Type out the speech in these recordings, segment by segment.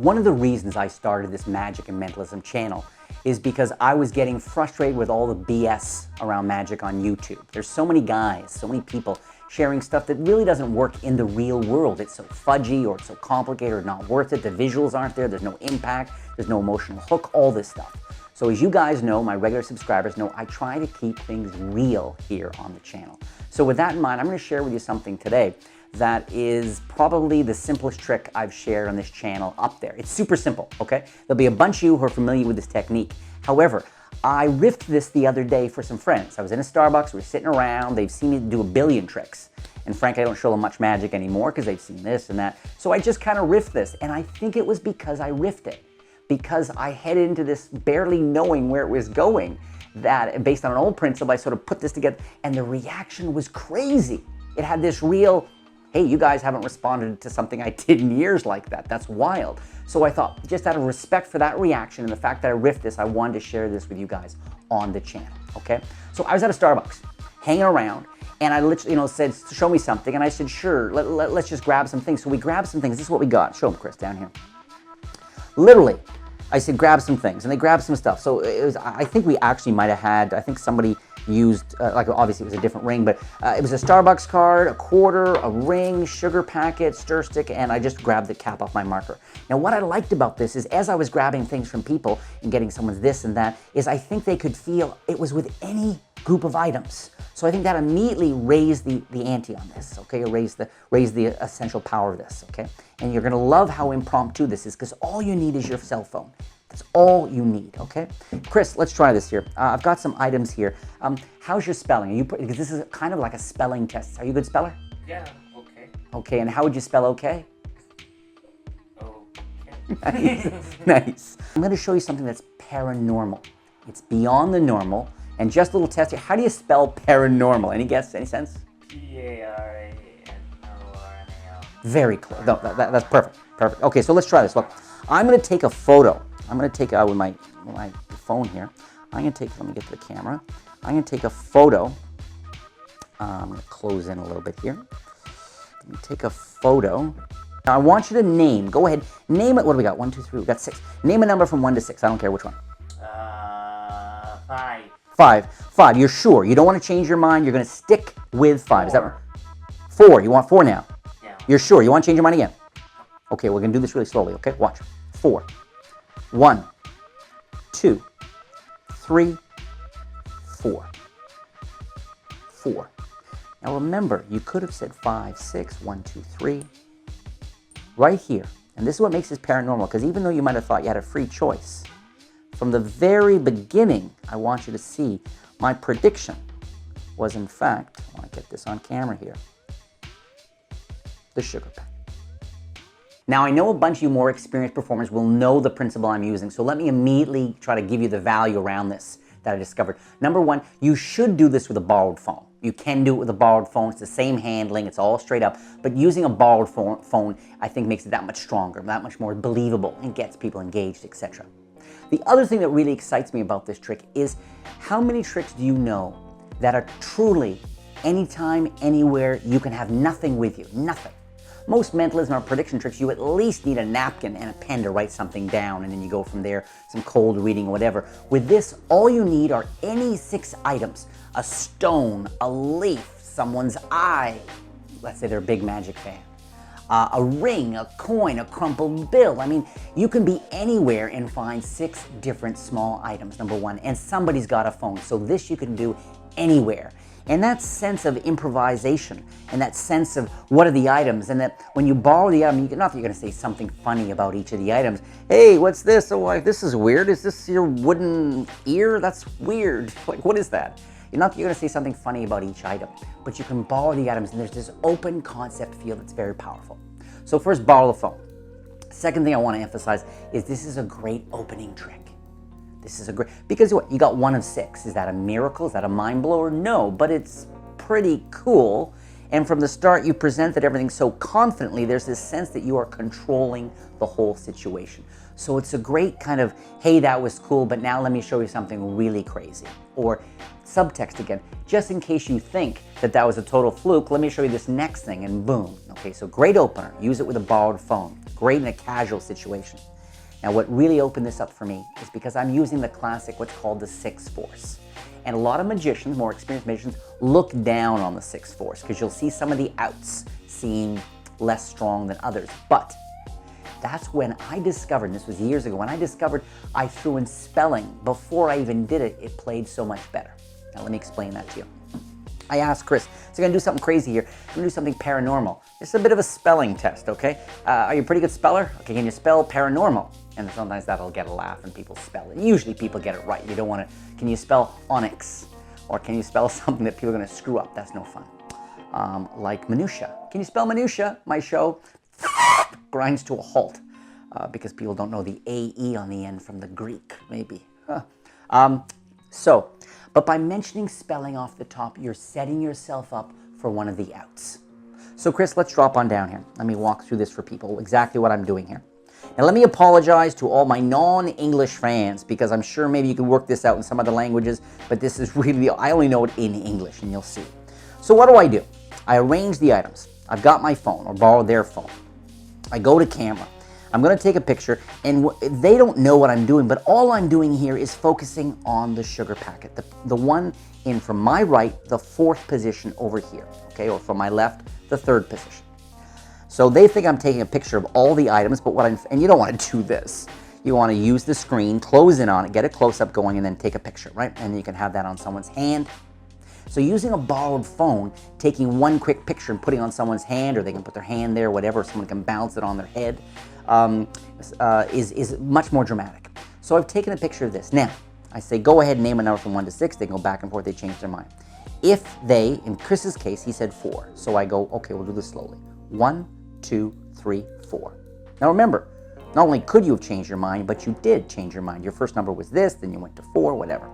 One of the reasons I started this magic and mentalism channel is because I was getting frustrated with all the BS around magic on YouTube. There's so many guys, so many people sharing stuff that really doesn't work in the real world. It's so fudgy or it's so complicated or not worth it. The visuals aren't there, there's no impact, there's no emotional hook, all this stuff. So as you guys know, my regular subscribers know, I try to keep things real here on the channel. So with that in mind, I'm going to share with you something today that is probably the simplest trick I've shared on this channel up there. It's super simple, okay? There'll be a bunch of you who are familiar with this technique. However, I riffed this the other day for some friends. I was in a Starbucks, we were sitting around, they've seen me do a billion tricks. And frankly, I don't show them much magic anymore because they've seen this and that. So I just kind of riffed this, and I think it was because I riffed it. Because I headed into this barely knowing where it was going, that based on an old principle, I sort of put this together, and the reaction was crazy. It had this real, hey, you guys haven't responded to something I did in years like that. That's wild. So I thought, just out of respect for that reaction and the fact that I riffed this, I wanted to share this with you guys on the channel, okay? So I was at a Starbucks, hanging around, and I literally, said, show me something, and I said, sure, let's just grab some things. So we grabbed some things. This is what we got. Show them, Chris, down here. Literally, I said, grab some things, and they grabbed some stuff. So it was, I think we actually might have had, I think somebody used, like obviously it was a different ring, but it was a Starbucks card, a quarter, a ring, sugar packet, stir stick, and I just grabbed the cap off my marker. Now what I liked about this is as I was grabbing things from people and getting someone's this and that, is I think they could feel it was with any group of items. So I think that immediately raised the ante on this, okay? Or raised the essential power of this, okay? And you're gonna love how impromptu this is because all you need is your cell phone. That's all you need, okay? Chris, let's try this here. I've got some items here. How's your spelling? Because this is kind of like a spelling test. Are you a good speller? Yeah, okay. Okay, and how would you spell okay? Okay. Nice. Nice. I'm gonna show you something that's paranormal. It's beyond the normal. And just a little test here. How do you spell paranormal? Any guess? Any sense? P-A-R-A-N-O-R-M-A-L. Very close. No, that's perfect. Perfect. Okay, so let's try this. Look, I'm going to take a photo. I'm going to take with my phone here. I'm going to take. Let me get to the camera. I'm going to take a photo. I'm going to close in a little bit here. Let me take a photo. Now I want you to name. Go ahead. Name it. What do we got? 1, 2, 3. We got 6. Name a number from 1 to 6. I don't care which one. 5. 5. 5. You're sure? You don't want to change your mind. You're going to stick with 5. Is that right? 4. You want 4 now? Yeah. You're sure? You want to change your mind again? Okay, we're going to do this really slowly, okay? Watch. 4. 1, 2, 3, 4. 4. Now remember, you could have said 5, 6, 1, 2, 3. Right here. And this is what makes this paranormal, because even though you might have thought you had a free choice, from the very beginning, I want you to see my prediction was, in fact, I want to get this on camera here, the sugar pack. Now, I know a bunch of you more experienced performers will know the principle I'm using, so let me immediately try to give you the value around this that I discovered. Number one, you should do this with a borrowed phone. You can do it with a borrowed phone. It's the same handling. It's all straight up. But using a borrowed phone, I think makes it that much stronger, that much more believable, and gets people engaged, etc. The other thing that really excites me about this trick is how many tricks do you know that are truly anytime, anywhere, you can have nothing with you, nothing. Most mentalism or prediction tricks, you at least need a napkin and a pen to write something down, and then you go from there, some cold reading or whatever. With this, all you need are any 6 items. A stone, a leaf, someone's eye, let's say they're a big magic fan. A ring, a coin, a crumpled bill. I mean, you can be anywhere and find 6 different small items, number one, and somebody's got a phone. So this you can do anywhere. And that sense of improvisation and that sense of what are the items, and that when you borrow the item, not that you're going to say something funny about each of the items. Hey, what's this? Oh, this is weird. Is this your wooden ear? That's weird. Like, what is that? Not that you're going to say something funny about each item, but you can borrow the items, and there's this open concept feel that's very powerful. So first, borrow the phone. Second thing I want to emphasize is this is a great opening trick. This is a great, because what, you got 1 of 6. Is that a miracle? Is that a mind blower? No, but it's pretty cool. And from the start, you presented everything so confidently, there's this sense that you are controlling the whole situation. So it's a great kind of, hey, that was cool, but now let me show you something really crazy. Or subtext again, just in case you think that that was a total fluke, let me show you this next thing, and boom. Okay, so great opener. Use it with a borrowed phone. Great in a casual situation. Now, what really opened this up for me is because I'm using the classic, what's called the sixth force. And a lot of magicians, more experienced magicians, look down on the sixth force because you'll see some of the outs seem less strong than others. But that's when I discovered, and this was years ago, when I discovered I threw in spelling before I even did it, it played so much better. Now let me explain that to you. I asked Criss, so I'm going to do something crazy here. I'm going to do something paranormal. It's a bit of a spelling test, okay? Are you a pretty good speller? Okay, can you spell paranormal? And sometimes that'll get a laugh and people spell it. Usually people get it right. You don't want to, can you spell onyx? Or can you spell something that people are going to screw up? That's no fun. Like minutia. Can you spell minutia? My show grinds to a halt because people don't know the AE on the end from the Greek, maybe. Huh. But by mentioning spelling off the top, you're setting yourself up for one of the outs. So Criss, let's drop on down here. Let me walk through this for people, exactly what I'm doing here. Now let me apologize to all my non-English fans because I'm sure maybe you can work this out in some other languages, but this is really, I only know it in English and you'll see. So what do? I arrange the items. I've got my phone or borrow their phone. I go to camera. I'm going to take a picture and they don't know what I'm doing, but all I'm doing here is focusing on the sugar packet. The one in from my right, the fourth position over here, okay, or from my left, the third position. So they think I'm taking a picture of all the items, but and you don't want to do this. You want to use the screen, close in on it, get a close-up going, and then take a picture, right? And you can have that on someone's hand. So using a borrowed phone, taking one quick picture and putting it on someone's hand, or they can put their hand there, whatever, someone can bounce it on their head, is much more dramatic. So I've taken a picture of this. Now, I say, go ahead and name a number from 1 to 6. They go back and forth, they change their mind. If they, in Criss's case, he said 4. So I go, okay, we'll do this slowly. 1, 2, 3, 4. Now remember, not only could you have changed your mind, but you did change your mind. Your first number was this, then you went to 4, whatever.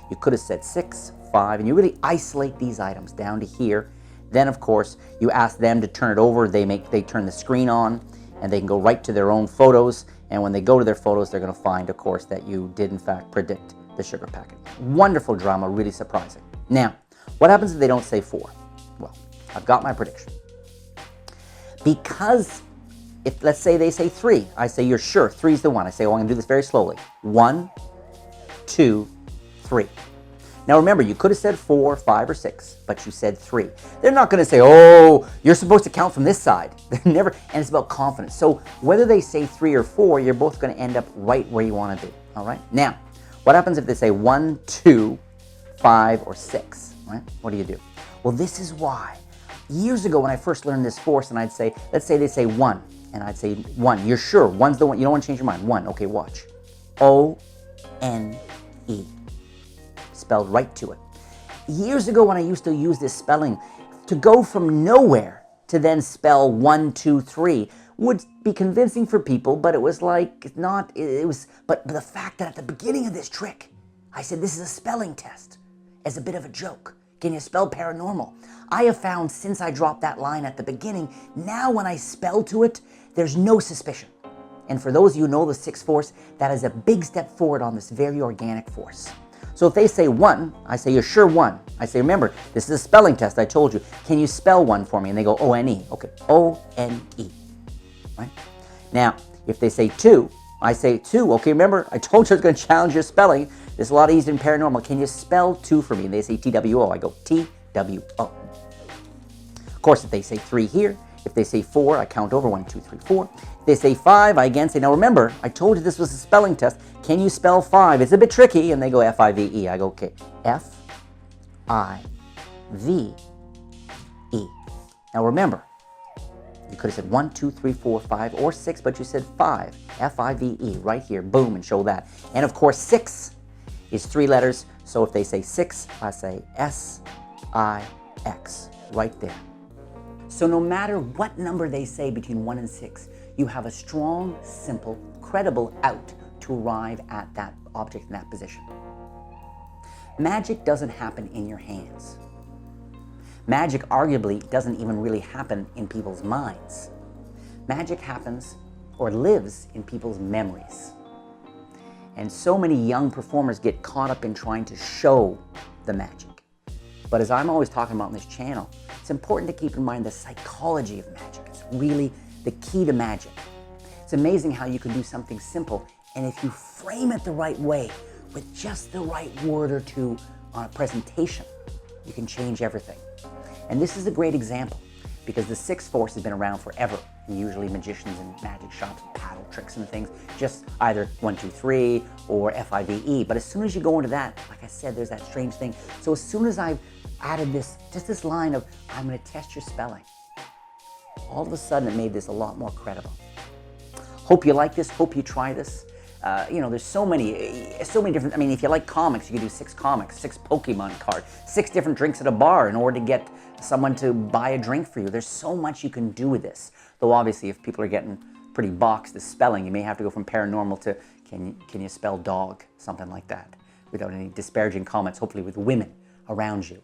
You could have said 6, 5, and you really isolate these items down to here. Then, of course, you ask them to turn it over. They turn the screen on, and they can go right to their own photos. And when they go to their photos, they're going to find, of course, that you did, in fact, predict the sugar packet. Wonderful drama, really surprising. Now, what happens if they don't say 4? Well, I've got my prediction. Because if, let's say they say 3, I say, you're sure 3's the one. I say, oh, I'm going to do this very slowly. 1, 2, 3. Now remember, you could have said 4, 5, or 6, but you said 3. They're not going to say, oh, you're supposed to count from this side. They're never, and it's about confidence. So whether they say 3 or 4, you're both going to end up right where you want to be. All right? Now, what happens if they say 1, 2, 5, or 6? Right? What do? Well, this is why. Years ago when I first learned this force, and I'd say, let's say they say 1, and I'd say 1. You're sure 1's the one. You don't want to change your mind. 1. Okay, watch. O-N-E. Spelled right to it. Years ago when I used to use this spelling, to go from nowhere to then spell 1, 2, 3 would be convincing for people, but it was like not, but the fact that at the beginning of this trick, I said this is a spelling test as a bit of a joke. Can you spell paranormal? I have found since I dropped that line at the beginning, now when I spell to it, there's no suspicion. And for those of you who know the sixth force, that is a big step forward on this very organic force. So if they say 1, I say, you're sure 1. I say, remember, this is a spelling test, I told you. Can you spell 1 for me? And they go, O-N-E. Okay, O-N-E. Right? Now, if they say 2, I say 2. Okay, remember, I told you I was going to challenge your spelling. It's a lot easier in paranormal. Can you spell 2 for me? And they say T-W-O. I go T-W-O. Of course, if they say 3 here, if they say 4, I count over 1, 2, 3, 4. If they say 5, I again say, now remember, I told you this was a spelling test. Can you spell 5? It's a bit tricky. And they go F-I-V-E. I go, okay, F-I-V-E. Now remember, you could have said 1, 2, 3, 4, 5, or 6, but you said 5. F-I-V-E, right here. Boom, and show that. And of course, 6 is 3 letters. So if they say 6, I say S-I-X, right there. So no matter what number they say between 1 and 6, you have a strong, simple, credible out to arrive at that object in that position. Magic doesn't happen in your hands. Magic arguably doesn't even really happen in people's minds. Magic happens or lives in people's memories. And so many young performers get caught up in trying to show the magic. But as I'm always talking about on this channel, it's important to keep in mind the psychology of magic. It's really the key to magic. It's amazing how you can do something simple, and if you frame it the right way, with just the right word or two on a presentation, you can change everything. And this is a great example, because the sixth force has been around forever. And usually magicians and magic shops paddle tricks and things, just either 1, 2, 3 or FIVE. But as soon as you go into that, like I said, there's that strange thing. So as soon as I've added just this line of, I'm gonna test your spelling, all of a sudden it made this a lot more credible. Hope you like this, hope you try this. There's so many different, I mean, if you like comics, you can do 6 comics, 6 Pokemon cards, 6 different drinks at a bar in order to get someone to buy a drink for you. There's so much you can do with this. Though obviously if people are getting pretty boxed with spelling, you may have to go from paranormal to, can you spell dog? Something like that, without any disparaging comments, hopefully with women around you.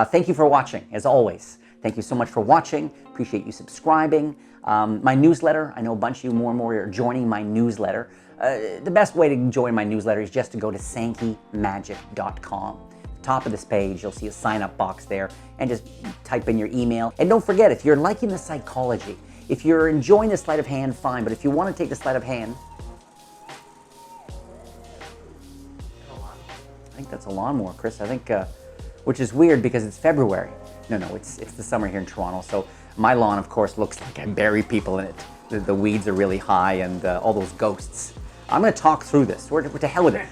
Thank you for watching, as always. Thank you so much for watching. Appreciate you subscribing. My newsletter, I know a bunch of you more and more are joining my newsletter. The best way to join my newsletter is just to go to sankeymagic.com. Top of this page, you'll see a sign-up box there, and just type in your email. And don't forget, if you're liking the psychology, if you're enjoying the sleight of hand, fine, but if you want to take the sleight of hand, I think that's a lawnmower, Chris. I think, which is weird because it's February. No, it's the summer here in Toronto, so my lawn, of course, looks like I bury people in it. The weeds are really high and all those ghosts. I'm going to talk through this. We're to hell with it.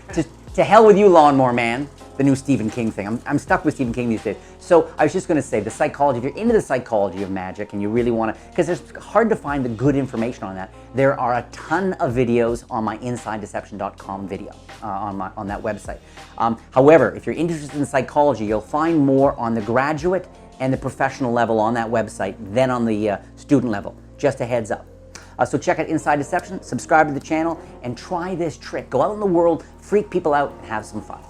To hell with you, Lawnmower Man. The new Stephen King thing. I'm stuck with Stephen King these days. So I was just going to say, the psychology, if you're into the psychology of magic and you really want to, because it's hard to find the good information on that, there are a ton of videos on my InsideDeception.com video, on that website. However, if you're interested in psychology, you'll find more on the graduate and the professional level on that website than on the student level. Just a heads up. So check out Inside Deception, subscribe to the channel, and try this trick. Go out in the world, freak people out, and have some fun.